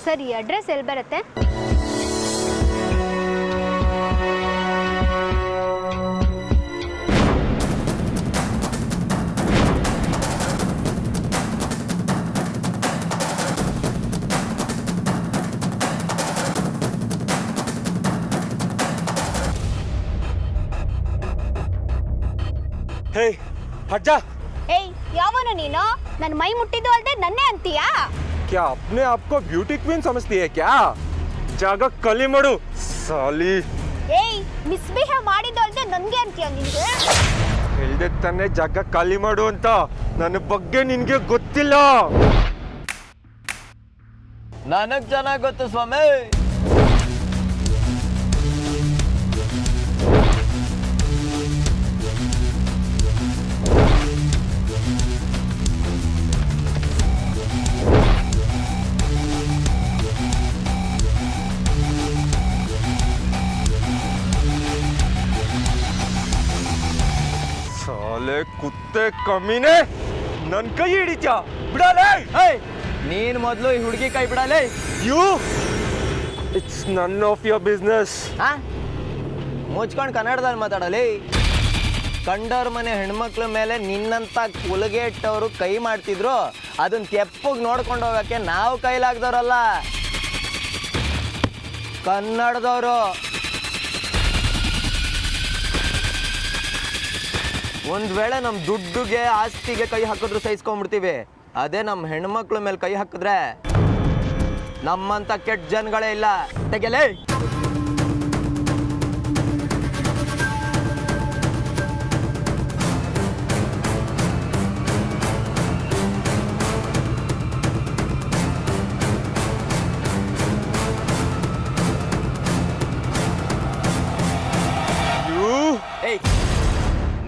ಸರಿ, ಅಡ್ರೆಸ್ ಎಲ್ಲಿ ಬರುತ್ತೆ? हे हट जा। ಏಯ್, ಯಾವನು ನೀನು? ನನ್ನ ಮೈ ಮುಟ್ಟಿದ್ದು ಅಲ್ಲದೆ ನನ್ನೇ ಅಂತೀಯಾ? क्या अपने आप को ब्यूटी क्वीन समझती है क्या? जागा कली मड़ू साली। ಏಯ್, ಮಿಸ್ಬಿಹೇವ್ ಮಾಡಿದ್ದು ಅಲ್ಲದೆ ನನಗೆ ಅಂತೀಯ ನಿನಗೆ? ಹೇಳ್ದೆ ತಾನೆ ಜಾಗ ಖಾಲಿ ಮಾಡು ಅಂತ. ನನ್ನ ಬಗ್ಗೆ ನಿನ್ಗೆ ಗೊತ್ತಿಲ್ಲ. ನನಗ್ ಚೆನ್ನಾಗಿ ಗೊತ್ತು ಸ್ವಾಮಿ. ಸಾಲೆ ಕುತ್ತೆ ಕಮೀನೆ, ನನ್ ಕೈ ಹಿಡಿತ್ಯಾ? ಬಿಡಲೇ. ನೀನ್ ಮೊದ್ಲು ಈ ಹುಡುಗಿ ಕೈ ಬಿಡಲೇ. You it's none of your business. ಮುಚ್ಕೊಂಡು ಕನ್ನಡದಲ್ಲಿ ಮಾತಾಡಲಿ. ಕಂಡವ್ರ ಮನೆ ಹೆಣ್ಮಕ್ಳ ಮೇಲೆ ನಿನ್ನಂತ ಕುಲಗೆಟ್ಟವರು ಕೈ ಮಾಡ್ತಿದ್ರು, ಅದನ್ನ ತೆಪ್ಪಗೆ ನೋಡ್ಕೊಂಡು ಹೋಗಕ್ಕೆ ನಾವು ಕೈಲಾಗ್ದವ್ರಲ್ಲ, ಕನ್ನಡದವರು. ಒಂದ್ ವೇಳೆ ನಮ್ಮ ದುಡ್ಡುಗೆ ಆಸ್ತಿಗೆ ಕೈ ಹಾಕಿದ್ರು ಸಹಿಸ್ಕೊಂಡ್ಬಿಡ್ತೀವಿ. ಅದೇ ನಮ್ಮ ಹೆಣ್ಮಕ್ಳ ಮೇಲೆ ಕೈ ಹಾಕಿದ್ರೆ ನಮ್ಮಂತ ಕೆಟ್ಟ ಜನಗಳೇ ಇಲ್ಲ. ತೆಗೆಲೇ.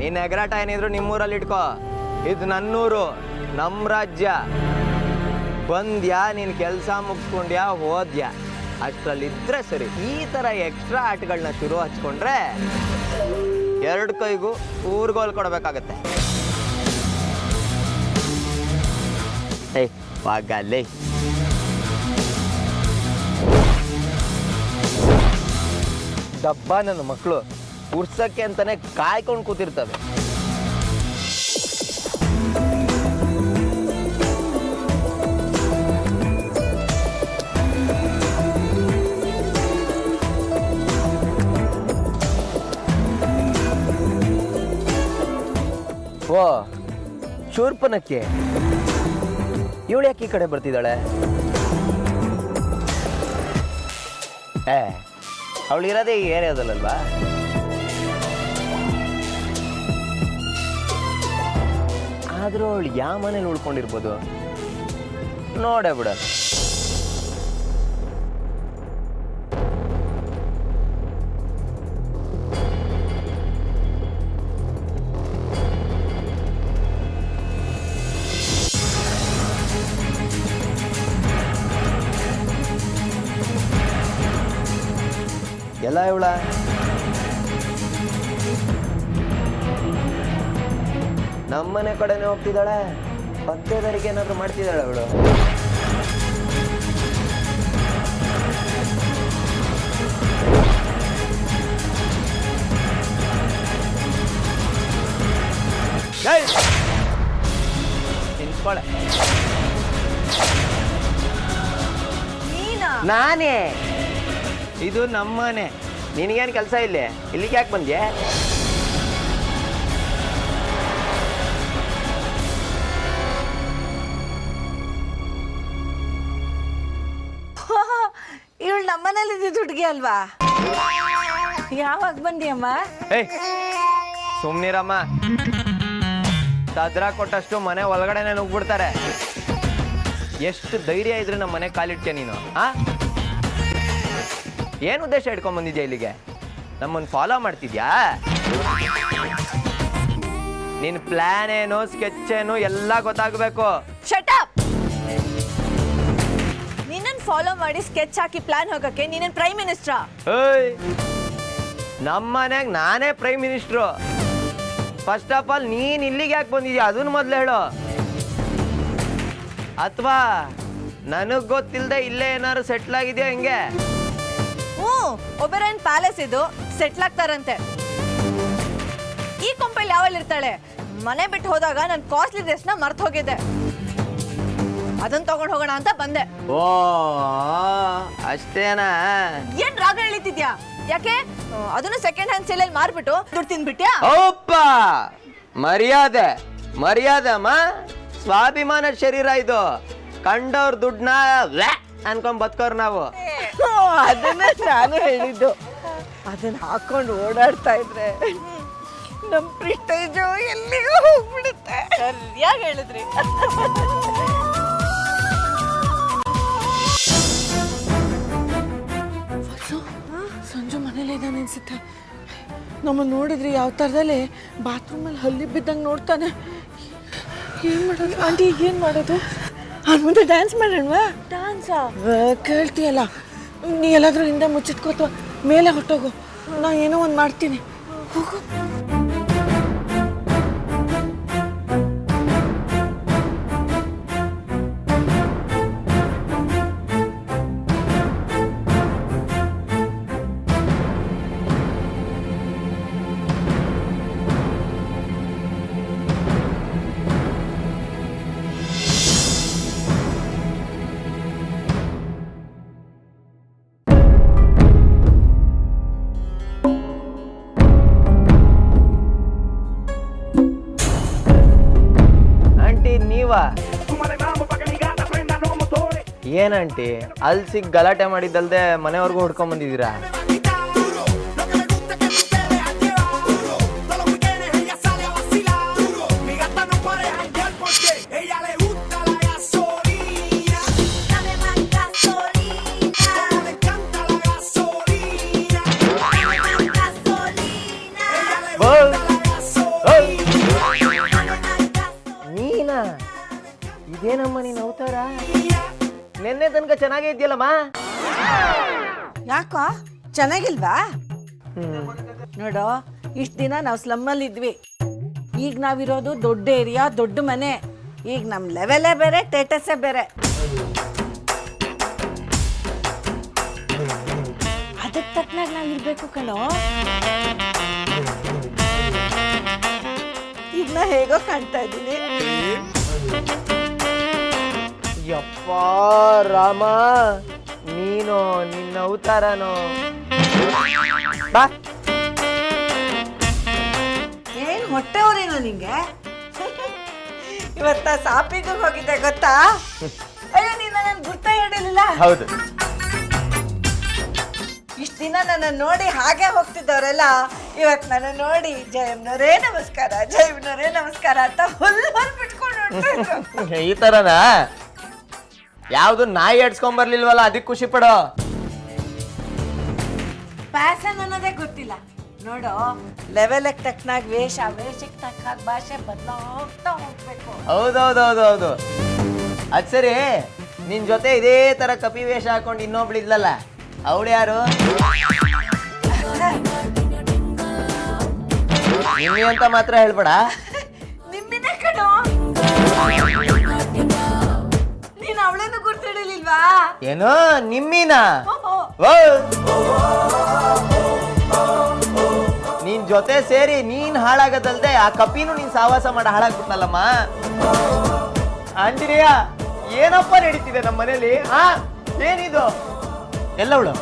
ನೀನ್ ಎಗರಾಟ ಏನಿದ್ರು ನಿಮ್ಮೂರಲ್ಲಿ ಇಟ್ಕೋ. ಇದು ನನ್ನೂರು, ನಮ್ಮ ರಾಜ್ಯ. ಬಂದ್ಯಾ, ನೀನ್ ಕೆಲಸ ಮುಗಿಸ್ಕೊಂಡ್ಯಾ, ಹೋದ್ಯಾ, ಅಷ್ಟರಲ್ಲಿದ್ರೆ ಸರಿ. ಈ ತರ ಎಕ್ಸ್ಟ್ರಾ ಆಟಗಳನ್ನ ಶುರು ಹಚ್ಕೊಂಡ್ರೆ 2 ಕೈಗೂ ಊರ್ಗೋಲ್ ಕೊಡ್ಬೇಕಾಗತ್ತೆ. ವಾಗಲ್ಲೇ. ಡಬ್ಬ ನನ್ನ ಮಕ್ಕಳು ಉರ್ಸಕ್ಕೆ ಅಂತಾನೆ ಕಾಯ್ಕೊಂಡು ಕೂತಿರ್ತವೆ. ಓ ಶೂರ್ಪನಕ್ಕೆ ಇವಳು ಯಾಕೆ ಈ ಕಡೆ ಬರ್ತಿದ್ದಾಳೆ? ಅವಳಿರೋದೇ ಈ ಏರಿಯಾದಲ್ಲಲ್ವಾ? ಆದ್ರೂ ಅವಳು ಯಾವ ಮನೇಲಿ ಉಳ್ಕೊಂಡಿರ್ಬೋದು, ನೋಡೇ ಬಿಡ. ಎಲ್ಲ ಇವಳ ನಮ್ಮನೆ ಕಡೆನೇ ಹೋಗ್ತಿದ್ದಾಳೆ. ಪತ್ತೇದಾರಿಗೆ ಏನಾದ್ರು ಮಾಡ್ತಿದ್ದಾಳೆ ಅವಳು? ತಿನ್ಸ್ಕೊಳೆ. ನಾನೇ. ಇದು ನಮ್ಮನೆ. ನಿನಗೇನು ಕೆಲಸ ಇಲ್ಲೇ? ಇಲ್ಲಿಗೆ ಯಾಕೆ ಬಂದ್ಯೆ? ಇವಳು ನಮ್ಮನೇಲಿ ಇದ್ದಿದ್ದು ಹುಡುಗಿ ಅಲ್ವಾ? ಯಾವಾಗ ಬಂದಿಯಮ್ಮ? ಸುಮ್ನಿರಮ್ಮ. ತದ್ರ ಕೊಟ್ಟಷ್ಟು ಮನೆ ಒಳಗಡೆನೆ ನುಗ್ಬಿಡ್ತಾರೆ. ಎಷ್ಟು ಧೈರ್ಯ ಇದ್ರೆ ನಮ್ಮ ಮನೆ ಕಾಲಿಡ್ತೀಯ ನೀನು? ಏನು ಉದ್ದೇಶ ಇಟ್ಕೊಂಡ್ ಬಂದಿದ್ಯಾ ಇಲ್ಲಿಗೆ? ನಮ್ಮನ್ನು ಫಾಲೋ ಮಾಡ್ತಿದ್ಯಾ? ನಿನ್ ಪ್ಲಾನ್ ಏನು, ಸ್ಕೆಚ್ ಏನು ಎಲ್ಲ ಗೊತ್ತಾಗಬೇಕು. Shut up. ನಿನ್ನನ್ನು ಫಾಲೋ ಮಾಡಿ ಸ್ಕೆಚ್ ಹಾಕಿ ಪ್ಲಾನ್ ಹೋಗಕ್ಕೆ ನೀನೇನು ಪ್ರೈಮ್ ಮಿನಿಸ್ಟ್ರಾ? ನಮ್ಮ ಮನೆಗೆ ನಾನೇ prime minister. First of all ನೀನ್ ಇಲ್ಲಿಗೆ ಯಾಕೆ ಬಂದಿದ್ಯಾ ಅದನ್ನ ಮೊದಲು ಹೇಳು. ಅಥವಾ ನನಗ್ ಗೊತ್ತಿಲ್ದೆ ಇಲ್ಲೇ ಏನಾದ್ರು ಸೆಟ್ಲ್ ಆಗಿದ್ಯಾ ಹಿಂಗೆ? ಒಬೆರಾಯನ್ ಪ್ಯಾಲೇಸ್ ಇದು, ಸೆಟ್ಲ್ ಆಗ್ತಾರಂತೆ. ಈ ಕೊಂಪೆಯಲ್ಲಿ ಯಾವಲ್ಲಿ ಇರ್ತಾಳೆ? ಮನೆ ಬಿಟ್ಟು ಹೋದಾಗ ನನ್ನ ಕಾಸ್ಟ್ಲಿ ಡ್ರೆಸ್ನ ಮರ್ತು ಹೋಗಿದ್ದೆ, ಅದನ್ನ ತಗೊಂಡು ಹೋಗೋಣ ಅಂತ ಬಂದೆ. ಓ ಅಷ್ಟೇನಾ? ಏನ್ ರಾಗ ಎಳಿತಿದ್ಯಾ? ಯಾಕೆ ಅದನ್ನು ಸೆಕೆಂಡ್ ಹ್ಯಾಂಡ್ ಸೇಲಲ್ಲಿ ಮಾರ್ಬಿಟ್ಟು ದುಡ್ಡು ತಿನ್ಬಿಟ್ಯಾ? ಓಪ್ಪ ಮರ್ಯಾದೆ ಮರ್ಯಾದೆ ಅಮ್ಮ, ಸ್ವಾಭಿಮಾನ ಶರೀರ ಇದು. ಕಂಡವ್ರ ದುಡ್ಡನ್ನ ಅನ್ಕೊಂಡ್ ಬದುಕೋರ್ ನಾವು. ಅದನ್ನ ನಾನು ಹೇಳಿದ್ದು. ಅದನ್ನ ಹಾಕೊಂಡು ಓಡಾಡ್ತಾ ಇದ್ರೆ ನಮ್ ಪ್ರಿಸ್ಟೇಜು ಎಲ್ಲಿಗೂ ಹೋಗ್ಬಿಡುತ್ತೆ. ಸರಿಯಾಗಿ ಹೇಳಿದ್ರಿ. ಸಂಜು ಮನೇಲಿ ಇದ್ದಾನೆ ಅನ್ಸುತ್ತೆ. ನಮ್ಮ ನೋಡಿದ್ರಿ ಯಾವ ಥರದಲ್ಲಿ ಬಾತ್ರೂಮಲ್ಲಿ ಹಲ್ಲಿ ಬಿದ್ದಂಗೆ ನೋಡ್ತಾನೆ. ಏನು ಮಾಡೋದು ಆಂಟಿ, ಏನು ಮಾಡೋದು? ಅವ್ನ ಮುಂದೆ ಡ್ಯಾನ್ಸ್ ಮಾಡೋಣವಾ? ಡ್ಯಾನ್ಸಾ? ಕೇಳ್ತೀಯಲ್ಲ, ನೀ ಎಲ್ಲಾದ್ರೂ ಹಿಂದೆ ಮುಚ್ಚಿಟ್ಕೋತ ಮೇಲೆ ಹೊಟ್ಟೋಗು, ನಾ ಏನೋ ಒಂದು ಮಾಡ್ತೀನಿ. ಹೋಗು. ಏನಂಟಿ ಅಲ್ಲಿ ಸಿಗ್ ಗಲಾಟೆ ಮಾಡಿದ್ದಲ್ದೆ ಮನೆವರೆಗೂ ಹುಡ್ಕೊಂಡ್ ಬಂದಿದ್ದೀರಾ? ನೀನಾ? ಇದೇನಮ್ಮ ನೀನ್ ಅವತಾರ? ನಿನ್ನೆ ತನಕ ಚೆನ್ನಾಗೇ ಇದೆಯಲ್ಲಮ್ಮ. ಯಾಕೋ ಚೆನ್ನಾಗಿಲ್ವಾ? ನೋಡೋ, ಇಷ್ಟು ದಿನ ನಾವು ಸ್ಲಮ್ಮಲ್ಲಿ ಇದ್ವಿ. ಈಗ ನಾವಿರೋದು ದೊಡ್ಡ ಏರಿಯಾ, ದೊಡ್ಡ ಮನೆ. ಈಗ ನಮ್ಮ ಲೆವೆಲೇ ಬೇರೆ, ಸ್ಟೇಟಸ್ಸೇ ಬೇರೆ. ಅದಕ್ಕೆ ತಕ್ಕನಾಗ ನಾವು ಇರಬೇಕು ಕಣೋ. ಈಗ ನಾ ಹೇಗೋ ಕಾಣ್ತಾ ಇದ್ದೀನಿ. ಯಪ್ಪ ರಾಮ, ನೀನು ನಿನ್ನ ಅವತಾರನೋ. ಬಾ. ಏನ್ ಹೊಟ್ಟೆ ಊರೇನೋ ನಿಂಗೆ? ಇವತ್ತ ಶಾಪಿಂಗ್ ಹೋಗಿದ್ದೆ ಗೊತ್ತಾ? ಅಯ್ಯೋ, ನೀನ್ ನನ್ನ ಗುರ್ತ ಹೇಳಿರ್ಲಿಲ್ಲ. ಹೌದು. ಇಷ್ಟ ದಿನ ನನ್ನ ನೋಡಿ ಹಾಗೆ ಹೋಗ್ತಿದ್ದವರೆಲ್ಲ ಇವತ್ ನನ್ನ ನೋಡಿ ಜಯಮ್ನವರೇ ನಮಸ್ಕಾರ, ಜಯಮ್ನವರೇ ನಮಸ್ಕಾರ ಅಂತ ಹುಲ್ ಬಿಟ್ಕೊಂಡು ಈ ತರನಾ? ಯಾವ್ದು ನಾಯಿ ಎಡ್ಸ್ಕೊಂಡ್ ಬರ್ಲಿಲ್ವಲ್ಲ, ಅದಕ್ಕೆ ಖುಷಿ ಪಡೋ. ಫ್ಯಾಷನ್ ಅನ್ನೋದೇ ಗೊತ್ತಿಲ್ಲ ನೋಡು. ಲೆವೆಲ್ಗೆ ತಕ್ಕನಾಗ ವೇಷ, ವೇಷಕ್ಕೆ ತಕ್ಕನಾಗ ಭಾಷೆ ಬದಲಾಗ್ತಾ ಹೋಗ್ಬೇಕು. ಹೌದೌದೌದೌದು. ಅದ್ ಸರಿ, ನಿನ್ ಜೊತೆ ಇದೇ ತರ ಕಪಿ ವೇಷ ಹಾಕೊಂಡು ಇನ್ನೊಬ್ಳಿದ್ಲಲ್ಲ, ಅವಳು ಯಾರು? ನಿಮ್ಮಿ ಅಂತ ಮಾತ್ರ ಹೇಳ್ಬೇಡ. ನಿಮ್ಮಿನ ಕಣೋ. ನೀನ್ ಅವಳನ್ನು ಗುರ್ತಿಡಲಿಲ್ವಾ? ಏನೋ ನಿಮ್ಮಿನ? ನಿನ್ ಜೊತೆ ಸೇರಿ ನೀನ್ ಹಾಳಾಗದಲ್ದೆ ಆ ಕಪಿನೂ ನೀನ್ ಸಾವಾಸ ಮಾಡ ಹಾಳಾಗ್ಬಿಟ್ನಲ್ಲಮ್ಮ. ಆಂಜನೇಯ, ಏನಪ್ಪ ನಡೀತಿದೆ ನಮ್ಮ ಮನೇಲಿ? ಏನಿದು? ಎಲ್ಲವಳು?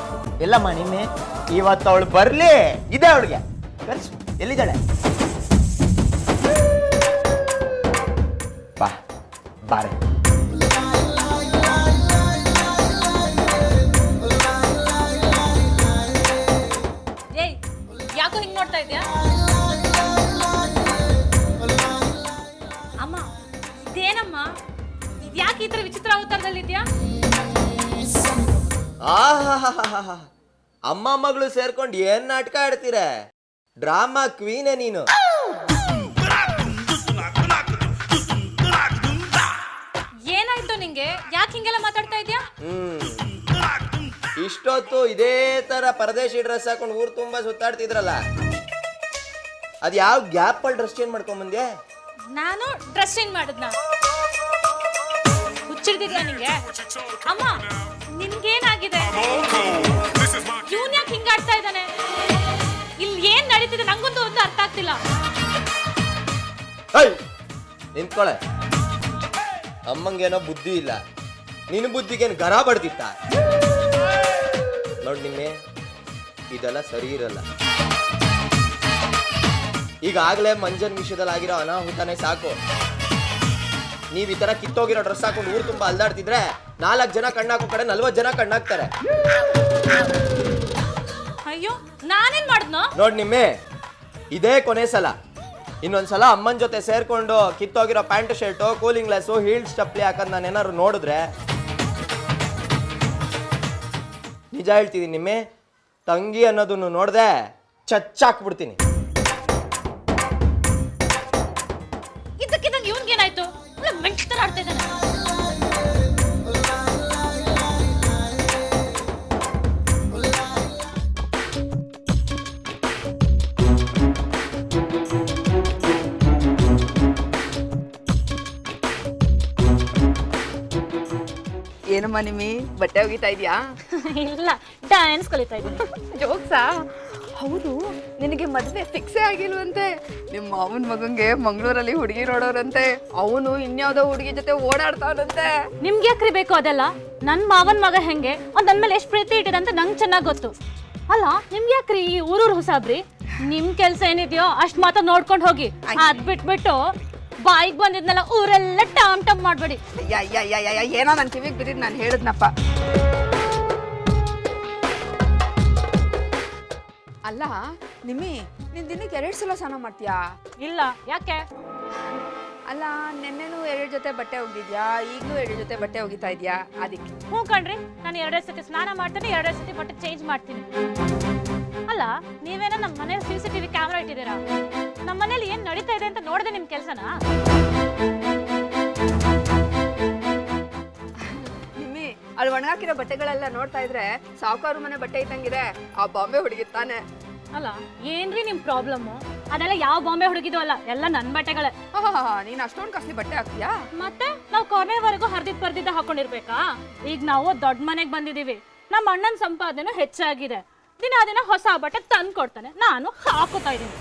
ಎಲ್ಲಮ್ಮ ನಿನ್ನೆ? ಇವತ್ತು ಅವಳು ಬರ್ಲಿ, ಇದೆ ಅವಳಿಗೆ. ಎಲ್ಲಿದ್ದಾಳೆ? ಬಾ ಬಾರೆ. ಯಾಕೋ ಹಿಂಗ್ ನೋಡ್ತಾ ಇದ್ಯಾ? ಅಮ್ಮ, ಇದೇನಮ್ಮ? ಯಾಕೆ ಈ ತರ ವಿಚಿತ್ರ ಅವತಾರದಲ್ಲಿದ್ಯಾ? ಅಮ್ಮ ಮಗಳು ಸೇರ್ಕೊಂಡು ಏನ್ ನಾಟಕ ಆಡ್ತೀರ? ಡ್ರಾಮಾ ಕ್ವೀನೇ ನೀನು. ಏನಾಯ್ತು ನಿಂಗೆ? ಯಾಕೆ ಹಿಂಗೆಲ್ಲ ಮಾತಾಡ್ತಾ ಇದ್ಯಾ? ಇಷ್ಟೊತ್ತು ಇದೇ ತರ ಪರದೇಶಿ ಡ್ರೆಸ್ ಹಾಕೊಂಡು ಊರು ತುಂಬಾ ಸುತ್ತಾಡ್ತಿದ್ರಲ್ಲ, ಅದ್ ಯಾವ ಗ್ಯಾಪ್ ಅಲ್ಲಿ ಡ್ರೆಸ್ ಚೇಂಜ್ ಮಾಡ್ಕೊಂಡ್ ಬಂದ್ಯಾ? ನಾನು ಡ್ರೆಸ್ ಚೇಂಜ್ ಮಾಡಿದ್ನ? ಹುಚ್ಚಿಡ್ದಿದ್ಯಾ ನಿಂಗೆ? ಅಮ್ಮ ನಿನ್ಗೇನಾಗಿದೆ? ಇವನ್ ಯಾಕೆ ಹಿಂಗಾಡ್ತಾ ಇದ್ದಾನೆ? ಇಲ್ಲಿ ಏನ್ ನಡೀತಿದೆ ನಂಗೊಂದು ಒಂದು ಅರ್ಥ ಆಗ್ತಿಲ್ಲ. ನಿಂತ್ಕೊಳೆ. ಅಮ್ಮಂಗೇನೋ ಬುದ್ಧಿ ಇಲ್ಲ, ನಿನ್ನ ಬುದ್ಧಿಗೇನು ಗರ ಬಡ್ದಿತ್ತ? ನೋಡಿ ನಿಮ್ಮೆ, ಇದೆಲ್ಲ ಸರಿ ಇರಲ್ಲ. ಈಗಾಗಲೇ ಮಂಜನ್ ವಿಷಯದಲ್ಲಿ ಆಗಿರೋ ಅನಾಹುತನೇ ಸಾಕು. ನೀವ್ ಈ ತರ ಕಿತ್ತೋಗಿರೋ ಡ್ರೆಸ್ ಹಾಕೊಂಡು ಊರು ತುಂಬಾ ಅಲ್ದಾಡ್ತಿದ್ರೆ 4 ಜನ ಕಣ್ಣಾಕೋ ಕಡೆ 40 ಜನ ಕಣ್ಣಾಕ್ತಾರೆ. ಅಯ್ಯೋ ನಾನೇನ್ ಮಾಡಿದ್ನೋ? ನೋಡ್ ನಿಮ್ಮೆ, ಇದೇ ಕೊನೆ ಸಲ. ಇನ್ನೊಂದ್ಸಲ ಅಮ್ಮನ ಜೊತೆ ಸೇರ್ಕೊಂಡು ಕಿತ್ತೋಗಿರೋ pant shirt, cooling glass, heels ಚಪ್ಪಲಿ ಹಾಕೋದು ನಾನು ಏನಾದ್ರು ನೋಡಿದ್ರೆ ನಿಜ ಹೇಳ್ತಿದ್ದೀನಿ ನಿಮ್ಮೆ, ತಂಗಿ ಅನ್ನೋದನ್ನು ನೋಡ್ದೆ ಚಚ್ಚಾಕ್ಬಿಡ್ತೀನಿ. ಇದಕ್ಕಿದಂಗೆ ಇವನ್ಗೇನಾಯ್ತು? ಮೆಂಟಲ್ ತರ ಆಡ್ತಾ ಇದ್ದಾನೆ. ಏನಮ್ಮ ನಿಮ್ಮಿ ಬಟ್ಟೆ ಒಗಿತಾ ಇದೆಯಾ? ಇಲ್ಲ, ಡ್ಯಾನ್ಸ್ ಕಲಿತಾ ಇದ್ದೀನಿ. ಜೋಕ್ಸಾ? ಹೌದು, ನಿನಗೆ ಮದುವೆ ಫಿಕ್ಸೇ ಆಗಿಲ್ವಂತೆ. ನಿಮ್ಮ ಮಾವನ ಮಗಂಗೆ ಮಂಗಳೂರಲ್ಲಿ ಹುಡುಗಿ ನೋಡೋರಂತೆ. ಅವನು ಇನ್ಯಾವುದೋ ಹುಡುಗಿ ಜೊತೆ ಓಡಾಡ್ತಾವನಂತೆ. ನಿಮ್ಗೆ ಯಾಕ್ರಿ ಬೇಕು ಅದೆಲ್ಲ? ನನ್ ಮಾವನ್ ಮಗ ಹೆಂಗೆ ನನ್ ಮೇಲೆ ಎಷ್ಟು ಪ್ರೀತಿ ಇಟ್ಟಿದೆ ಅಂತ ನಂಗೆ ಚೆನ್ನಾಗಿ ಗೊತ್ತು. ಅಲ್ಲ ನಿಮ್ಗೆ ಯಾಕ್ರಿ ಈ ಊರೂರು ಹೊಸಾಬ್ರಿ? ನಿಮ್ ಕೆಲ್ಸ ಏನಿದೆಯೋ ಅಷ್ಟ್ ಮಾತ್ರ ನೋಡ್ಕೊಂಡು ಹೋಗಿ. ಅದ್ ಬಿಟ್ಬಿಟ್ಟು ಬಾಯಿಗೆ ಬಂದಿದ್ನೆಲ್ಲ ಊರೆಲ್ಲ ಟಾಮ್ ಟಾಮ್ ಮಾಡ್ಬೇಡಿ. ಏನೋ ನನ್ನ ಕಿವಿಗೆ ಬಿದ್ದಿದ್ದು ನಾನು ಹೇಳಿದ್ನಪ್ಪ. ಅಲ್ಲ ನಿಮ್ಮಿ, ನೀನ್ ದಿನಕ್ಕೆ 2 ಸಲ ಸ್ನಾನ ಮಾಡ್ತೀಯಾ? ಇಲ್ಲ, ಯಾಕೆ? ಅಲ್ಲ, ನೆನ್ನೆನೂ 2 ಜೊತೆ ಬಟ್ಟೆ ಒಗಿದ್ಯಾ, ಈಗಲೂ 2 ಜೊತೆ ಬಟ್ಟೆ ಒಗಿತಾ ಇದೆಯಾ? ಅದಕ್ಕೆ. ಹ್ಞೂ ಕಣ್ರಿ, ನಾನು 2 ಸತಿ ಸ್ನಾನ ಮಾಡ್ತೀನಿ, 2 ಸತಿ ಬಟ್ಟೆ ಚೇಂಜ್ ಮಾಡ್ತೀನಿ. ಅಲ್ಲ ನೀವೇನೋ ನಮ್ಮ ಮನೇಲಿ CCTV ಕ್ಯಾಮ್ರಾ ಇಟ್ಟಿದ್ದೀರಾ? ನಮ್ಮ ಮನೇಲಿ ಏನ್ ನಡೀತಾ ಇದೆ ಅಂತ ನೋಡದೆ ನಿಮ್ ಕೆಲ್ಸನಾ? ನಿಮ್ಮಿ, ಅಲ್ಲಿ ಒಣಗಾಕಿರೋ ಬಟ್ಟೆಗಳೆಲ್ಲ ನೋಡ್ತಾ ಇದ್ರೆ ಸಾವುಕಾರು ಮನೆ ಬಟ್ಟೆ ಇದ್ದಂಗಿದೆ. ಆ ಬಾಂಬೆ ಹುಡುಗಿ ತಾನೆ. ಅಲ್ಲ ಏನ್ರಿ ನಿಮ್ ಪ್ರಾಬ್ಲಮ್ಮು? ಅದೆಲ್ಲ ಯಾವ ಬಾಂಬೆ ಹುಡುಗಿದು ಅಲ್ಲ, ಎಲ್ಲ ನನ್ ಬಟ್ಟೆಗಳೇ. ನೀನ್ ಅಷ್ಟೊಂದು ಕಾಸ್ಟ್ಲಿ ಬಟ್ಟೆ ಹಾಕ್ತೀಯಾ? ಮತ್ತೆ ನಾವು ಕೊನೆವರೆಗೂ ಹರಿದಿದ್ ಬರ್ದಿದ್ದ ಹಾಕೊಂಡಿರ್ಬೇಕಾ? ಈಗ ನಾವು ದೊಡ್ಡ ಮನೆಗೆ ಬಂದಿದೀವಿ, ನಮ್ಮ ಅಣ್ಣನ ಸಂಪಾದನೆ ಹೆಚ್ಚಾಗಿದೆ. ದಿನ ಹೊಸ ಬಟ್ಟೆ ತಂದು ಕೊಡ್ತಾನೆ, ನಾನು ಹಾಕೋತಾ ಇದೀನಿ.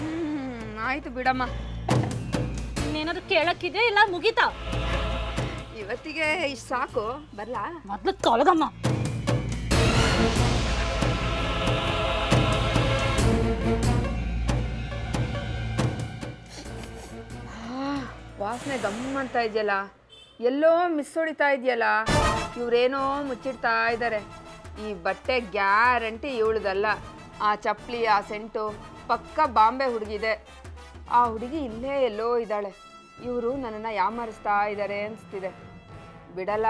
ಆಯ್ತು ಬಿಡಮ್ಮ. ಇನ್ನೇನಾದ್ರು ಕೇಳಕ್ಕಿದೆ ಇಲ್ಲ ಮುಗೀತಾ? ಇವತ್ತಿಗೆ ಇಷ್ಟು ಸಾಕು, ಬರ್ಲಾ? ಮೊದ್ಲು ತೊಲಗಮ್ಮ. ವಾಸನೆ ಗಮ್ ಅಂತ ಇದೆಯಲ್ಲ, ಎಲ್ಲೋ ಮಿಸ್ ಹೊಡಿತಾ ಇದೆಯಲ್ಲ. ಇವ್ರೇನೋ ಮುಚ್ಚಿಡ್ತಾ ಇದ್ದಾರೆ. ಈ ಬಟ್ಟೆ ಗ್ಯಾರಂಟಿ ಇವಳದಲ್ಲ. ಆ ಚಪ್ಪಲಿ, ಆ ಸೆಂಟು ಪಕ್ಕ ಬಾಂಬೆ ಹುಡುಗಿದೆ. ಆ ಹುಡುಗಿ ಇಲ್ಲೇ ಎಲ್ಲೋ ಇದ್ದಾಳೆ. ಇವರು ನನ್ನನ್ನು ಯಾಮಾರಿಸ್ತಾ ಇದ್ದಾರೆ ಅನಿಸ್ತಿದೆ. ಬಿಡಲ್ಲ,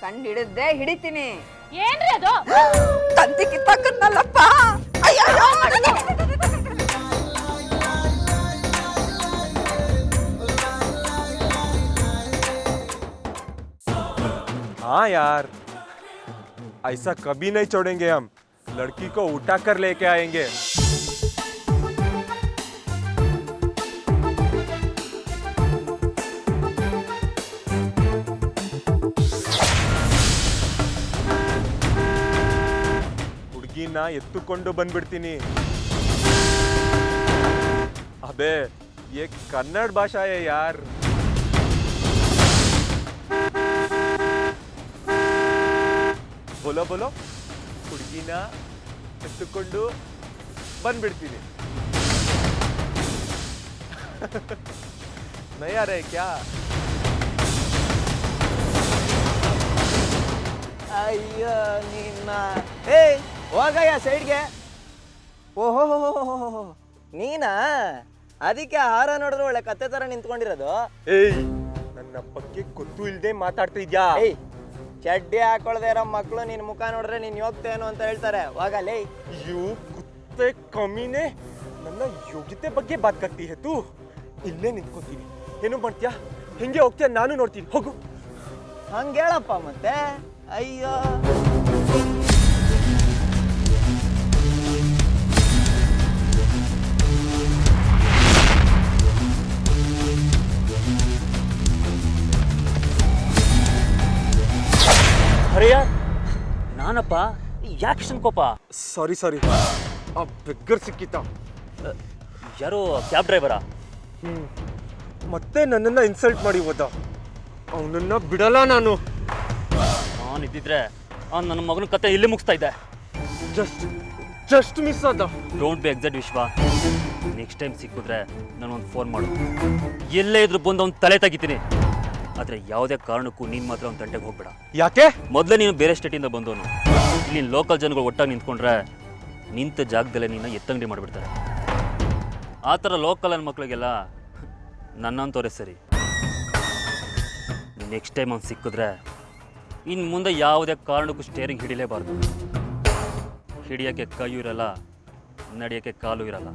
ಕಂಡು ಹಿಡಿದ್ದೆ ಹಿಡಿತೀನಿ. ಏನ್ರಿ ಅದು? ತಂತಿ ಕಿತ್ತಾಕನ್ನಲ್ಲಪ್ಪ. हाँ यार, ऐसा कभी नहीं छोड़ेंगे हम. लड़की को उठा कर लेके आएंगे. ಹುಡುಗಿನ ಎತ್ತುಕೊಂಡು ಬಂದ್ಬಿಡ್ತೀನಿ. अबे ये कन्नड़ भाषा है यार. बोलो बोलो. ಹುಡುಗಿನ ಎತ್ತುಕೊಂಡು ಬಂದ್ಬಿಡ್ತೀನಿ. नहीं आ रहे क्या? ಅಯ್ಯೋ ನಿನ್ನ. ಏಯ್ ಹೋಗಯ್ಯ ಸೈಡ್ಗೆ. ಓಹೋ ನೀನಾ? ಅದಕ್ಕೆ ಹಾರ ನೋಡಿದ್ರೆ ಒಳ್ಳೆ ಕತ್ತೆ ತರ ನಿಂತ್ಕೊಂಡಿರೋದು. ಏಯ್, ನನ್ನ ಬಗ್ಗೆ ಗೊತ್ತು ಇಲ್ದೆ ಮಾತಾಡ್ತಾ ಇದ್ಯಾ? ಏಯ್, ಚಡ್ಡಿ ಹಾಕೊಳ್ದೆ ಇರೋ ಮಕ್ಕಳು ನಿನ್ ಮುಖ ನೋಡಿದ್ರೆ ನೀನ್ ಯೋಗ್ತೇನು ಅಂತ ಹೇಳ್ತಾರೆ. ಹೋಗಲೇ. ಯು ಕುತ್ತೆ ಕಮೀನೆ, ನನ್ನ ಯೋಗ್ಯತೆ ಬಗ್ಗೆ ಬಾತ್ ಕಟ್ಟಿ ಹೇ ತೂ. ಇಲ್ಲೇ ನಿಂತ್ಕೊತೀನಿ. ಏನು ಮಾಡ್ತೀಯಾ? ಹೆಂಗೆ ಹೋಗ್ತೀಯ ನಾನು ನೋಡ್ತೀನಿ. ಹೋಗು. ಹಂಗೇಳಪ್ಪ ಮತ್ತೆ. ಅಯ್ಯೋ ನಾನಪ್ಪ ಯಾಕೆ ಇಷ್ಟೊಂದು ಕೋಪ? ಸಾರಿ ಆ ಬೆಗ್ಗರ್ ಸಿಕ್ಕಿತ್ತ. ಯಾರೋ ಕ್ಯಾಬ್ ಡ್ರೈವರಾ? ಮತ್ತೆ ನನ್ನನ್ನು ಇನ್ಸಲ್ಟ್ ಮಾಡಿ ಹೋದ. ಅವನನ್ನ ಬಿಡಲ್ಲ ನಾನು. ನಾನು ಇದ್ದಿದ್ರೆ ಅವ್ನು ನನ್ನ ಮಗನ ಕತೆ ಇಲ್ಲಿ ಮುಗಿಸ್ತಾ ಇದ್ದೆ. ಜಸ್ಟ್ ಮಿಸ್ ಆದ. ಡೋಂಟ್ ಬಿ ಎಕ್ಸೈಟ್ ವಿಶ್ವ. ನೆಕ್ಸ್ಟ್ ಟೈಮ್ ಸಿಕ್ಕಿದ್ರೆ ನನಗೊಂದು ಫೋನ್ ಮಾಡು. ಎಲ್ಲೇ ಇದ್ರು ಬಂದು ಅವ್ನು ತಲೆ ತೆಗಿತೀನಿ. ಆದರೆ ಯಾವುದೇ ಕಾರಣಕ್ಕೂ ನೀನು ಮಾತ್ರ ಅವ್ನ ತಂಟೆಗೆ ಹೋಗ್ಬೇಡ. ಯಾಕೆ? ಮೊದಲೇ ನೀನು ಬೇರೆ ಸ್ಟೇಟಿಂದ ಬಂದವನು. ಇಲ್ಲಿ ಲೋಕಲ್ ಜನಗಳು ಒಟ್ಟಾಗಿ ನಿಂತ್ಕೊಂಡ್ರೆ ನಿಂತ ಜಾಗದಲ್ಲೇ ನಿನ್ನ ಎತ್ತಂಗಡಿ ಮಾಡಿಬಿಡ್ತಾರೆ. ಆ ಥರ ಲೋಕಲ್ ನನ್ನ ಮಕ್ಕಳಿಗೆಲ್ಲ ನನ್ನಂತವರೇ ಸರಿ. ನೆಕ್ಸ್ಟ್ ಟೈಮ್ ಅವ್ನು ಸಿಕ್ಕಿದ್ರೆ ಇನ್ನು ಮುಂದೆ ಯಾವುದೇ ಕಾರಣಕ್ಕೂ ಸ್ಟೇರಿಂಗ್ ಹಿಡಿಲೇಬಾರ್ದು. ಹಿಡಿಯೋಕ್ಕೆ ಕೈಯೂ ಇರಲ್ಲ, ನಡೆಯೋಕ್ಕೆ ಕಾಲು ಇರಲ್ಲ.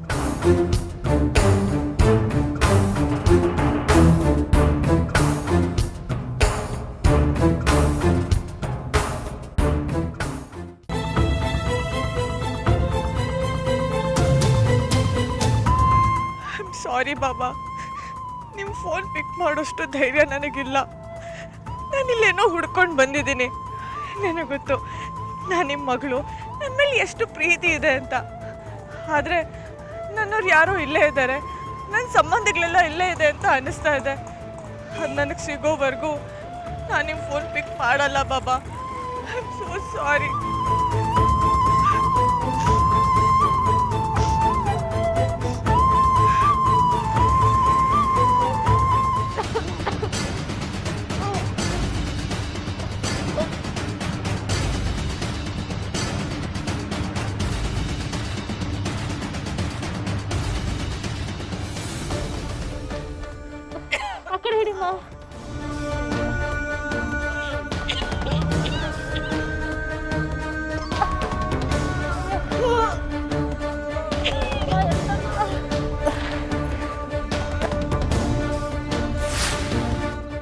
ಸಾರಿ ಬಾಬಾ, ನಿಮ್ಮ ಫೋನ್ ಪಿಕ್ ಮಾಡೋಷ್ಟು ಧೈರ್ಯ ನನಗಿಲ್ಲ. ನಾನಿಲ್ಲೇನೋ ಹುಡ್ಕೊಂಡು ಬಂದಿದ್ದೀನಿ. ನನಗೆ ಗೊತ್ತು ನಾನು ನಿಮ್ಮ ಮಗಳು, ನನ್ನ ಮೇಲೆ ಎಷ್ಟು ಪ್ರೀತಿ ಇದೆ ಅಂತ. ಆದರೆ ನನ್ನವ್ರು ಯಾರೋ ಇಲ್ಲೇ ಇದ್ದಾರೆ, ನನ್ನ ಸಂಬಂಧಗಳೆಲ್ಲ ಇಲ್ಲೇ ಇದೆ ಅಂತ ಅನ್ನಿಸ್ತಾ ಇದೆ. ಅದು ನನಗೆ ಸಿಗೋವರೆಗೂ ನಾನು ನಿಮ್ಮ ಫೋನ್ ಪಿಕ್ ಮಾಡಲ್ಲ ಬಾಬಾ. I am so sorry. ಆ ಕಡೆ ಹಿಡಿಮ್ಮ.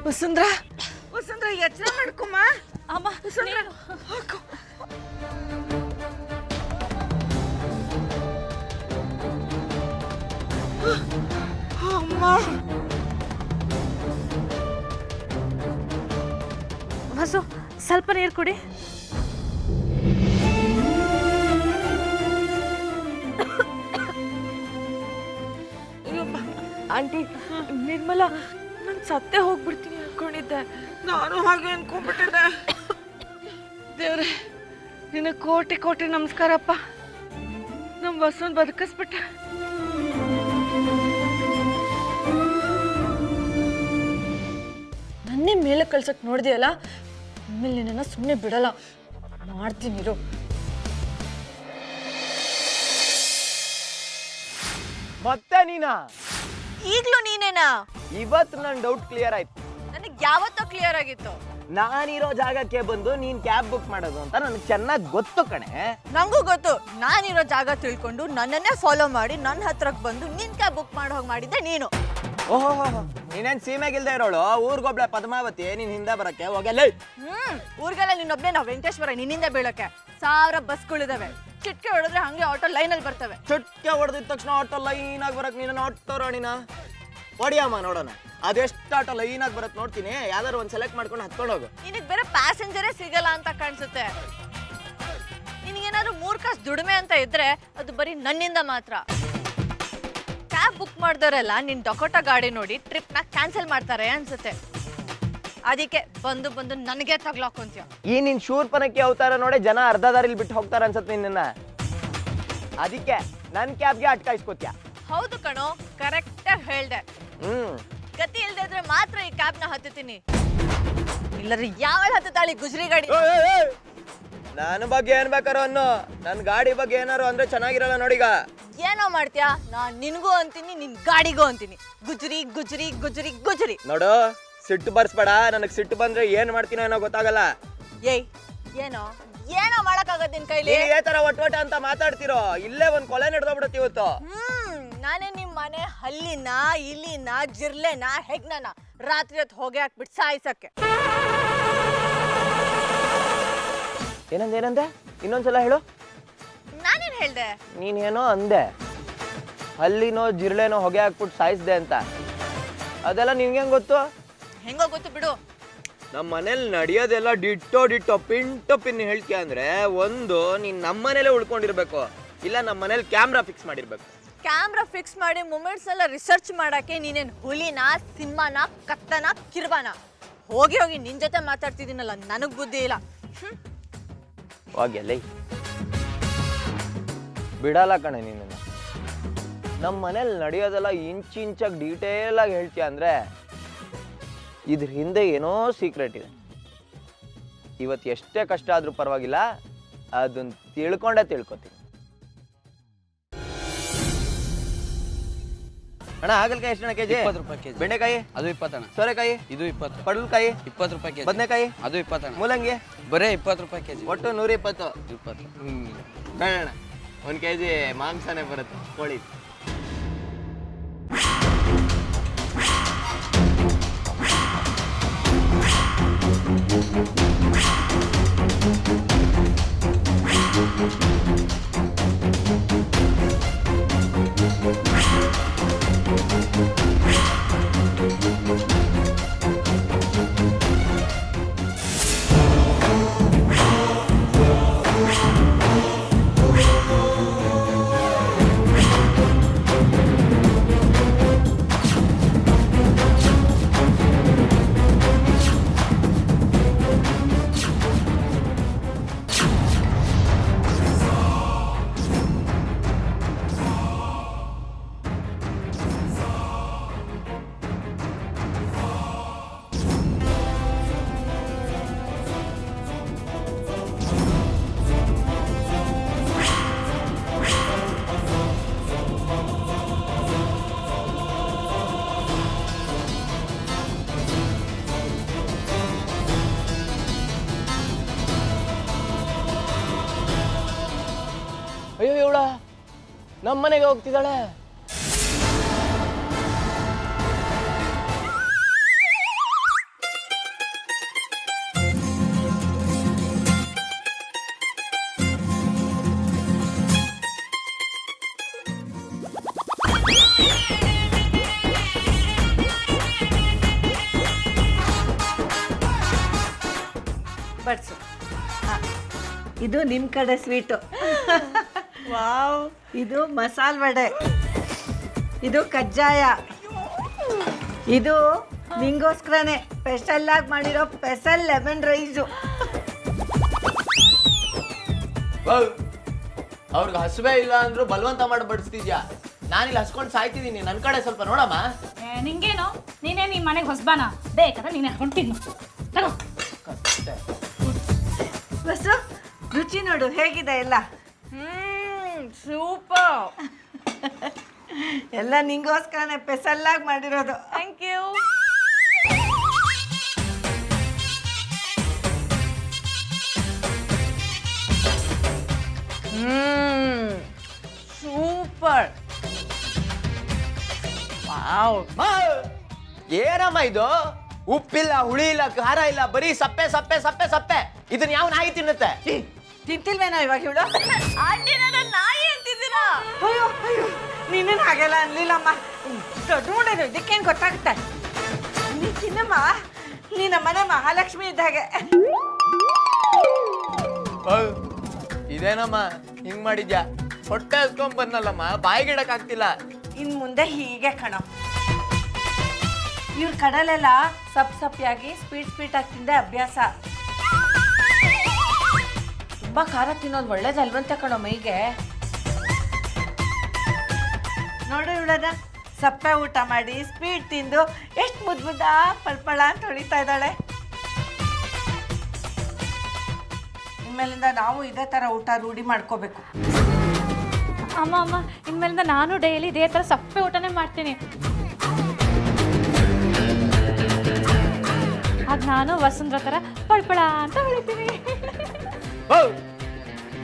ವಸುಂಧ್ರ ಎಚ್ಚರ ಮಾಡ್ಕೊಮ್ಮ. ಅಮ್ಮ ವಸುಂಧ್ರ ಹಾಕು. ಅಮ್ಮ ಬಸ್ಸು ಸ್ವಲ್ಪ ನೀರು ಕುಡಿ. ಆಂಟಿ, ನಿರ್ಮಲಾ, ನಾನು ಸತ್ತೇ ಹೋಗ್ಬಿಡ್ತೀನಿ ಅನ್ಕೊಂಡಿದ್ದೆ. ನಾನು ಹಾಗೆ ಅನ್ಕೊಂಡ್ಬಿಟ್ಟಿದ್ದೆ. ದೇವ್ರೆ, ನಿನ್ನ ಕೋಟಿ ಕೋಟಿ ನಮಸ್ಕಾರಪ್ಪ. ನಮ್ಮ ಬಸ್ಸನ್ನು ಬದುಕಿಸ್ಬಿಟ್ಟೆ. ನನ್ನೇ ಮೇಲೆ ಕಳ್ಸಕ್ ನೋಡಿದೆಯಲ್ಲ, ಆಮೇಲೆ ನಿನ್ನನ್ನು ಸುಮ್ಮನೆ ಬಿಡಲ್ಲ. ಮಾಡ್ತೀನಿರು. ಮತ್ತೆ ನೀನಾ? ಈಗಲೂ ನೀನೇನಾ? ಇವತ್ತು ನನ್ನ ಡೌಟ್ ಕ್ಲಿಯರ್ ಆಯ್ತು. ನನಗೆ ಯಾವತ್ತೋ ಕ್ಲಿಯರ್ ಆಗಿತ್ತು. ನಾನಿರೋ ಜಾಗಕ್ಕೆ ಬಂದು ನೀನ್ ಕ್ಯಾಬ್ ಬುಕ್ ಮಾಡೋದು ಅಂತ ನನಗೆ ಚೆನ್ನಾಗಿ ಗೊತ್ತು ಕಣೆ. ನಂಗೂ ಗೊತ್ತು. ನಾನಿರೋ ಜಾಗ ತಿಳ್ಕೊಂಡು ನನ್ನನ್ನೇ ಫಾಲೋ ಮಾಡಿ ನನ್ನ ಹತ್ರಕ್ಕೆ ಬಂದು ನಿನ್ ಕ್ಯಾಬ್ ಬುಕ್ ಮಾಡೋ ಹೋಗಿ ಮಾಡಿದ್ದೆ ನೀನು. ಓಹೋ, ನೀನೇನ್ ಸೀಮೆಗಿಲ್ದೆ ಇರೋಳು. ಊರ್ಗೊಬ್ಳೆ ಪದ್ಮಾವತಿ ನೀನ್ ಹಿಂದೆ ಬರಕ್ಕೆ ಹೋಗಲ್ಲ. ಊರಿಗೆಲ್ಲ ನಿನ್ನೊಬ್ನೇ ನಾವು ವೆಂಕಟೇಶ್ವರ ನಿನ್ನಿಂದ ಬೀಳಕ್ಕೆ. 1000 ಬಸ್ಗಳಿದಾವೆ. ಚಿಟ್ಕೆ ಹೊಡೆದ್ರೆ ಹಂಗೆ ಆಟೋ ಲೈನಲ್ಲಿ ಬರ್ತವೆ. ಚುಟ್ಕೆ ಹೊಡೆದಿದ ತಕ್ಷಣ ಆಟೋ ಲೈನ್ ಆಗಿ ಬರಕ್ ನೀನು ಆಟೋ ರಾಣಿನ ಹೊಡಿಯಮ್ಮ ನೋಡೋಣ. ಅದೆಷ್ಟು ಆಟೋ ಲೈನ್ ಆಗಿ ಬರತ್ ನೋಡ್ತೀನಿ. ಯಾವ್ದಾರು ಒಂದ್ ಸೆಲೆಕ್ಟ್ ಮಾಡ್ಕೊಂಡು ಹತ್ಕೊಂಡು ಹೋಗು. ನಿನಗೆ ಬೇರೆ ಪ್ಯಾಸೆಂಜರೇ ಸಿಗಲ್ಲ ಅಂತ ಕಾಣಿಸುತ್ತೆ. ನಿನಗೇನಾದ್ರು 3 ಕಾಸು ದುಡಿಮೆ ಅಂತ ಇದ್ರೆ ಅದು ಬರೀ ನನ್ನಿಂದ ಮಾತ್ರ. ಕ್ಯಾಬ್ ಬುಕ್ ಮಾಡಿದವರೆಲ್ಲ ನಿನ್ ಡೊಕೋಟಾ ಗಾಡಿ ನೋಡಿ ಟ್ರಿಪ್ನ ಕ್ಯಾನ್ಸಲ್ ಮಾಡ್ತಾರೆ ಅನ್ಸುತ್ತೆ. ಅದಕ್ಕೆ ಬಂದು ಬಂದು ನನಗೆ ತಗ್ಲಾಕೊಂತೀಯ. ಈ ನಿನ್ ಶೂರ್ಪನಕ್ಕೆ ಅವತಾರ ನೋಡಿ ಜನ ಅರ್ಧ ದಾರಿಲಿ ಬಿಟ್ಟು ಹೋಗ್ತಾರ ಅನ್ಸತ್ತೆ ನಿನ್ನ. ಅದಕ್ಕೆ ನನ್ ಕ್ಯಾಬ್ಗೆ ಅಟ್ಕಾಯಿಸ್ಕೋತ್ಯಾ. ಹೌದು ಕಣೋ, ಕರೆಕ್ಟಾಗಿ ಹೇಳ್ದೆ. ಗತಿ ಇಲ್ದೇ ಇದ್ರೆ ಮಾತ್ರ ಈ ಕ್ಯಾಬ್ನ ಹತ್ತುತ್ತೀನಿ. ಇಲ್ಲರಿ ಯಾವಳ ಹತ್ತಾಳಿ ಗುಜರಿ ಗಾಡಿ. ನನ್ನ ಬಗ್ಗೆ ಏನ್ ಬೇಕಾರೋ ಅನ್ನೋ, ನನ್ ಗಾಡಿ ಬಗ್ಗೆ ಏನಾರು ಅಂದ್ರೆ ಚೆನ್ನಾಗಿರಲ್ಲ ನೋಡಿಗ. ಏನೋ ಮಾಡ್ತೀಯಾ? ನಾನ್ ನಿನ್ಗೂ ಅಂತೀನಿ, ನಿನ್ ಗಾಡಿಗೂ ಅಂತೀನಿ. ಗುಜರಿ ಗುಜರಿ ಗುಜರಿ ಗುಜರಿ. ನೋಡು, ಸಿಟ್ಟು ಬರ್ಸ್ಬೇಡ. ನನಗ್ ಸಿಟ್ಟು ಬಂದ್ರೆ ಏನ್ ಮಾಡ್ತೀನೋ ಏನೋ ಗೊತ್ತಾಗಲ್ಲ. ಏಯ್, ಏನೋ ಏನೋ ಮಾಡಕ್ಕಾಗತ್ತೆ ನಿನ್ ಕೈಲಿ? ಈ ತರ ಒಟ್ಟ ಅಂತ ಮಾತಾಡ್ತಿರೋ, ಇಲ್ಲೇ ಒಂದ್ ಕೊಲೆ ನಡೆದೋಗ್ಬಿಡತ್ತಿ ಇವತ್ತು. ನಾನೇ ನಿಮ್ ಮನೆ ಹಲ್ಲಿನ ಇಲಿನ ಜಿರ್ಲೆನ ಹೆಗ್ನನ ರಾತ್ರಿ ಹೊತ್ತು ಹೊಗೆ ಹಾಕ್ಬಿಟ್ಟು ಸಾಯಿಸಕ್ಕೆ. ಏನಂದೆ ಇನ್ನೊಂದ್ಸಲ ಹೇಳು. ನಾನೇನ್ ಹೇಳ್ದೆ? ನೀನೇನೋ ಅಂದೆ, ಹಲ್ಲಿನೋ ಜಿರ್ಳೆನೋ ಹೊಗೆ ಹಾಕ್ಬಿಟ್ಟು ಸಾಯಿಸ್ದೆ ಅಂತ. ಅದೆಲ್ಲ ನಿನ್ಗೆ ಗೊತ್ತು? ಹೆಂಗೋ ಗೊತ್ತು ಬಿಡು. ನಮ್ಮ ಮನೇಲಿ ನಡೆಯೋದೆಲ್ಲ ಡಿಟ್ಟೋ ಪಿಂಟು ಪಿನ್ ಹೇಳ್ತೀಯ ಅಂದ್ರೆ ಒಂದು ನೀನ್ ನಮ್ಮ ಮನೇಲೆ ಉಳ್ಕೊಂಡಿರ್ಬೇಕು, ಇಲ್ಲ ನಮ್ಮ ಮನೇಲಿ ಕ್ಯಾಮ್ರಾ ಫಿಕ್ಸ್ ಮಾಡಿರ್ಬೇಕು. ಕ್ಯಾಮ್ರಾ ಫಿಕ್ಸ್ ಮಾಡಿ ಮೂಮೆಂಟ್ಸ್ ಎಲ್ಲ ರಿಸರ್ಚ್ ಮಾಡಕ್ಕೆ ನೀನೇನು ಹುಲಿನ, ಸಿಂಹನ, ಕತ್ತನ, ಕಿರ್ಬಾನ? ಹೋಗಿ ಹೋಗಿ ನಿನ್ ಜೊತೆ ಮಾತಾಡ್ತಿದ್ದೀನಲ್ಲ, ನನಗ್ ಬುದ್ಧಿ ಇಲ್ಲ. ಹೋಗ್ಯಲ್ಲ ಬಿಡಲ್ಲ ಕಣೆ ನೀನು. ನಮ್ಮ ಮನೇಲಿ ನಡೆಯೋದೆಲ್ಲ ಇಂಚಾಗಿ ಡೀಟೇಲ್ ಆಗಿ ಹೇಳ್ತೀಯ ಅಂದ್ರೆ ಇದ್ರ ಹಿಂದೆ ಏನೋ ಸೀಕ್ರೆಟ್ ಇದೆ. ಇವತ್ತು ಎಷ್ಟೇ ಕಷ್ಟ ಆದ್ರೂ ಪರವಾಗಿಲ್ಲ, ಅದನ್ನ ತಿಳ್ಕೋತೀನಿ. ಅಣ್ಣ ಹಾಗಲಕಾಯಿ ಎಷ್ಟಣ್ಣ ಕೆಜಿ? 20 ರೂಪಾಯಿ ಕೆಜಿ. ಬೆಂಡೆಕಾಯಿ ಅದು 20 ಅಣ್ಣ. ಸೋರೆಕಾಯಿ ಇದು 20. ಪಡವಲಕಾಯಿ 20 ರೂಪಾಯಿ ಕೆಜಿ. ಬದನೆಕಾಯಿ ಅದು 20 ಅಣ್ಣ. ಮೂಲಂಗಿ ಬರೇ 20 ರೂಪಾಯಿ ಕೆಜಿ. ಒಟ್ಟು 120. 20. ಬೇಡಣ್ಣ, 1 ಕೆಜಿ ಮಾಂಸನೇ ಬರುತ್ತೆ, ಕೋಳಿ. ಅಯ್ಯೋ ಇವಳ ನಮ್ಮ ಮನೆಗೆ ಹೋಗ್ತಿದ್ದಾಳೆ. ಬಡ್ಸು. ಇದು ನಿಮ್ಮ ಕಡೆ ಸ್ವೀಟು. ವಾವ್, ಇದು ಮಸಾಲೆ ವಡೆ, ಇದು ಕಜ್ಜಾಯ, ಇದು ನಿಂಗೋಸ್ಕರನೇ ಸ್ಪೆಷಲ್ ಆಗಿ ಮಾಡಿರೋ ಸ್ಪೆಷಲ್ ಲೆಮನ್ ರೈಸು. ಅವ್ರಿಗೆ ಹಸುವೆ ಇಲ್ಲ ಅಂದ್ರು ಬಲವಂತ ಮಾಡಿ ಬಡಿಸ್ತಿದ್ಯಾ? ನಾನಿಲ್ಲಿ ಹಸ್ಕೊಂಡು ಸಾಯ್ತಿದ್ದೀನಿ, ನನ್ನ ಕಡೆ ಸ್ವಲ್ಪ ನೋಡಮ್ಮ. ನಿಂಗೇನು, ನೀನೇ ನಿಮ್ಮ ಮನೆಗೆ ಹೊಸಬಾನ, ಬೇಕಾದ್ರೆ ನೀನೇ ಹಾಕೊಂಡು ತಿನ್ನು. ಬಸ್ಸು, ರುಚಿ ನೋಡು ಹೇಗಿದೆ ಎಲ್ಲ. ಸೂಪರ್. ಎಲ್ಲ ನಿಂಗೋಸ್ಕರನೇ ಸ್ಪೆಷಲ್ ಆಗಿ ಮಾಡಿರೋದು. Thank you. ಸೂಪರ್. ವಾವ್. ಏನಮ್ಮ ಇದು? ಉಪ್ಪಿಲ್ಲ, ಹುಳಿ ಇಲ್ಲ, ಖಾರ ಇಲ್ಲ, ಬರೀ ಸಪ್ಪೆ ಸಪ್ಪೆ ಸಪ್ಪೆ ಸಪ್ಪೆ. ಇದನ್ನ ಯಾವ ನಾಯಿ ತಿನ್ನುತ್ತೆ? ತಿಂತಿಲ್ವೇನೋ ಇವಾಗ ಇವಳು? ಆಂಟಿ, ನನ್ನ ನಾಯಿ ಅಂತಿದ್ದೀರಾ? ಅಯ್ಯೋ ಅಯ್ಯೋ, ನೀನೇನು ಹಾಗೆಲ್ಲ ಅನ್ಲಿಲ್ಲಮ್ಮ. ದೊಡ್ಡ ನೋಡೋದು, ಇದಕ್ಕೇನು ಗೊತ್ತಾಗುತ್ತೆ? ನೀ ತಿನ್ನಮ್ಮ, ನೀ ನಮ್ಮನೆ ಮಹಾಲಕ್ಷ್ಮಿ ಇದ್ದಾಗೆ. ಇದೇನಮ್ಮ ಹಿಂಗ್ ಮಾಡಿದ್ಯಾ? ಹೊಟ್ಟೆ ಹಸ್ಕೊಂಡ್ ಬಂದಲ್ಲಮ್ಮ, ಬಾಯಿಗಿಡಕ್ ಆಗ್ತಿಲ್ಲ. ಇನ್ ಮುಂದೆ ಹೀಗೆ ಕಣೋ. ಇವ್ರ ಕಡಲೆಲ್ಲ ಸಪ್ಪಿಯಾಗಿ ಸ್ವೀಟ್ ಆಗಿ ತಿಂದೆ ಅಭ್ಯಾಸ. ತುಂಬಾ ಖಾರ ತಿನ್ನೋದು ಒಳ್ಳೇದಲ್ವಂತೆ ಕಣೋ ಮೈಗೆ. ನೋಡು ಇವಳನ್ನ, ಸಪ್ಪೆ ಊಟ ಮಾಡಿ ಸ್ವೀಟ್ ತಿಂದು ಎಷ್ಟು ಮುದ್ದ ಪಳ್ಪಳ ಅಂತ ಹೊಳಿತಾ ಇದ್ದಾಳೆ. ಇನ್ಮೇಲಿಂದ ನಾವು ಇದೇ ಥರ ಊಟ ರೂಢಿ ಮಾಡ್ಕೋಬೇಕು. ಅಮ್ಮ, ಇನ್ಮೇಲಿಂದ ನಾನು ಡೈಲಿ ಇದೇ ಥರ ಸಪ್ಪೆ ಊಟನೇ ಮಾಡ್ತೀನಿ. ಆಗ ನಾನು ವಸುಂಧರ ಥರ ಪಳ್ಪಳ ಅಂತ ಹೊಳಿತೀನಿ.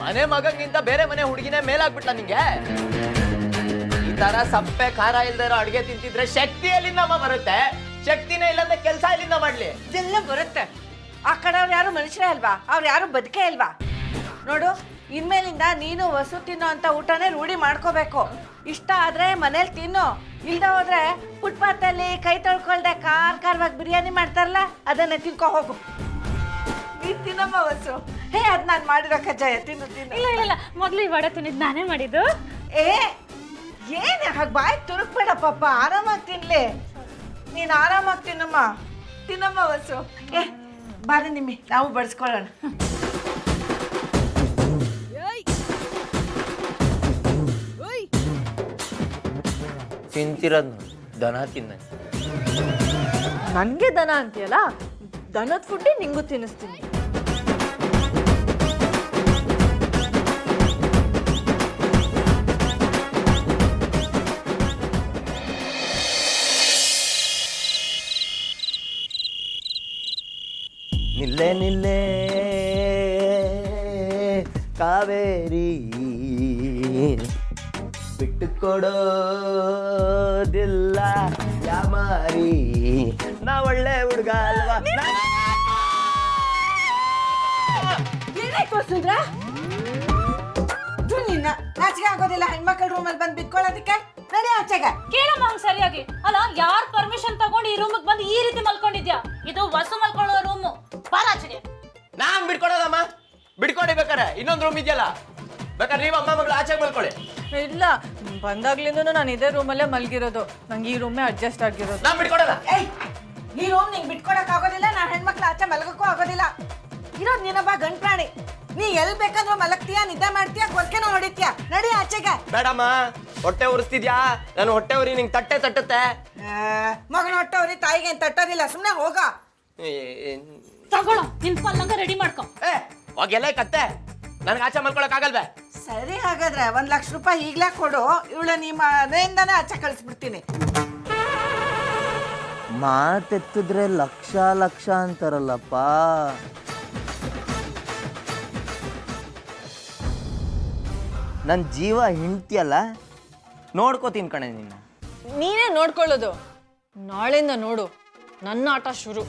ಮನೆ ಮಗಂಗಿಂತ ಬೇರೆ ಮನೆ ಹುಡುಗಿನೇ ಮೇಲಾಗ್ಬಿಟ್ಟ ನಿಂಗೆ? ಈ ತರ ಸಪ್ಪೆ ಖಾರ ಇಲ್ದಿರೋ ಅಡ್ಗೆ ತಿಂತಿದ್ರೆ ಶಕ್ತಿ ಎಲ್ಲಿಂದಮ್ಮ ಬರುತ್ತೆ? ಶಕ್ತಿನೇ ಇಲ್ಲಂದ್ರೆ ಕೆಲಸ ಎಲ್ಲಿಂದ ಮಾಡ್ಲಿ? ಇದೆಲ್ಲ ಬರುತ್ತೆ. ಆ ಕಡೆ ಅವ್ರು ಯಾರು ಮನುಷ್ಯರೇ ಅಲ್ವಾ, ಅವ್ರು ಯಾರು ಬದುಕೇ ಅಲ್ವಾ? ನೋಡು, ಇನ್ಮೇಲಿಂದ ನೀನು ವಸು ತಿನ್ನೋ ಅಂತ ಊಟನೇ ರೂಢಿ ಮಾಡ್ಕೋಬೇಕು. ಇಷ್ಟ ಆದ್ರೆ ಮನೇಲಿ ತಿನ್ನು, ಇಲ್ದ ಹೋದ್ರೆ ಫುಟ್ಪಾತಲ್ಲಿ ಕೈ ತೊಳ್ಕೊಳ್ದೆ ಖಾರವಾಗಿ ಬಿರಿಯಾನಿ ಮಾಡ್ತಾರಲ್ಲ ಅದನ್ನ ತಿನ್ಕೊ ಹೋಗು. ನೀನ್ ತಿನ್ನಮ್ಮ ವಸು. ಹೇ ಅದ್ ನಾನು ಮಾಡಿರೋ ಕಜ್ಜಾಯ ತಿನ್ನು ತಿನ್ನು. ಇಲ್ಲ ಇಲ್ಲ ಇಲ್ಲ, ಮೊದಲು ಈ ವಡೆ ತಿನ್ನಿದ್ದು ನಾನೇ ಮಾಡಿದ್ದು. ಏ ಏನ್ ಹಾಗೆ ಬಾಯಿ ತುರುಕ್ಬೇಡ ಪಾಪ, ಆರಾಮಾಗಿ ತಿನ್ಲಿ. ನೀನು ಆರಾಮಾಗಿ ತಿನ್ನಮ್ಮ ವಸು. ಏ ಬಾರ ನಿಮ್ಮಿ, ನಾವು ಬಡಿಸ್ಕೊಳ್ಳೋಣ. ತಿಂತಿರೋದು ದನ ತಿಂದ. ನನಗೆ ದನ ಅಂತೀಯಲ್ಲ, ದನದ ಫುಡ್ಡೇ ನಿಂಗೂ ತಿನ್ನಿಸ್ತೀನಿ. ನಿಲ್ಲೆ ನಿಲ್ಲೆ ಕಾವೇರಿ ಬಿಟ್ಟು ಕೊಡೋದಿಲ್ಲ ಯಾಮಾರಿ, ನಾ ಒಳ್ಳೆ ಹುಡುಗ ಅಲ್ವಾ. ಏನಾಯ್ತು ವಸುಂದ್ರ? ನಿನ್ನ ನಾಚಿಕೆ ಆಗೋದಿಲ್ಲ ಹೆಣ್ಮಕ್ಳ ರೂಮಲ್ಲಿ ಬಂದು ಬಿತ್ಕೊಳ್ಳೋದಕ್ಕೆ? ನಡಿ ಆಚೆಗೆ. ಕೇಳಮ್ಮ ಹಂಗ್ ಸರಿಯಾಗಿ. ಅಲ್ಲ, ಯಾರ್ ಪರ್ಮಿಷನ್ ತಗೊಂಡು ಈ ರೂಮಿಗೆ ಬಂದು ಈ ರೀತಿ ಮಲ್ಕೊಂಡಿದ್ಯಾ? ಇದು ವಸು ಮಲ್ಕೊಳ್ಳೋ ರೂಮು. ಬಾರಾಚೆಗೆ. ನಾನ್ ಬಿಡ್ಕೊಡೋದಮ್ಮ, ಬಿಡ್ಕೊಡಿ. ಬೇಕಾರೆ ಇನ್ನೊಂದು ರೂಮ್ ಇದೆಯಲ್ಲ, ಬೇಕಾದ್ರೆ ನೀವು ಅಮ್ಮ ಮಗಳು ಆಚೆಗೆ ಮಲ್ಕೊಳ್ಳಿ. ಇಲ್ಲ, ಬಂದಾಗ್ಲಿಂದನೂ ನಾನು ಇದೇ ರೂಮಲ್ಲೇ ಮಲ್ಗಿರೋದು. ನಂಗೆ ಈ ರೂಮೇ ಅಡ್ಜಸ್ಟ್ ಆಗಿರೋದು. ನಾನ್ ಬಿಡ್ಕೊಡಲ್ಲ. ಏಯ್ ಈ ರೂಮ್ ನಿಂಗೆ ಬಿಟ್ಕೊಡಕ್ ಆಗೋದಿಲ್ಲ, ನಾನು ಹೆಣ್ಮಕ್ಳು ಆಚೆ ಮಲಗಕ್ಕೂ ಆಗೋದಿಲ್ಲ. ಇರೋದು ನೀನೊಬ್ಬ ಗಂಡ್ ಪ್ರಾಣಿ. ನೀ ಎಲ್ಲಿ ಬೇಕಾದ್ರೂ ಮಲಗ್ತೀಯ, ನಿದ್ದೆ ಮಾಡ್ತೀಯ, ಗೊಲ್ಕೆನೂ ಹೊಡಿತೀಯ. ನಡಿ ಆಚೆಗೆ. ಬೇಡಮ್ಮ, ಹೊಟ್ಟೆ ಉರಿಸ್ತಿದ್ಯಾ? ನಾನು ಹೊಟ್ಟೆ ಉರಿ ನಿಂಗೆ ತಟ್ಟುತ್ತೆ. ಮಗನ ಹೊಟ್ಟೆ ಉರಿ ತಾಯಿಗೆ ಏನ್ ತಟ್ಟೋದಿಲ್ಲ, ಸುಮ್ಮನೆ ಹೋಗ. ತಗೊಳ್ಳೋ, ನಿನ್ ಪಲ್ಲಂಗ ರೆಡಿ ಮಾಡ್ಕೊ. ಹೋಗೆಲ್ಲ ಕತ್ತೆ, ನನಗೆ ಆಚೆ ಮಲ್ಕೊಳಕ್ ಆಗಲ್ವೇ? ಸರಿ, ಹಾಗಾದ್ರೆ 1 ಲಕ್ಷ ರೂಪಾಯಿ ಈಗ್ಲೇ ಕೊಡು, ಇವಳ ನಿಮ್ಮ ಮನೆಯಿಂದಾನೇ ಆಚೆ ಕಳಿಸ್ಬಿಡ್ತೀನಿ. ಮಾತೆತ್ತಿದ್ರೆ ಲಕ್ಷ ಲಕ್ಷ ಅಂತಾರಲ್ಲಪ್ಪ. ನನ್ನ ಜೀವ ಹಿಂಡ್ತಿಯಲ್ಲ, ನೋಡ್ಕೋತೀನಿ ಕಣೆ ನಿನ್ನ. ನೀನೇ ನೋಡ್ಕೊಳ್ಳೋದು. ನಾಳೆಯಿಂದ ನೋಡು, ನನ್ನ ಆಟ ಶುರು.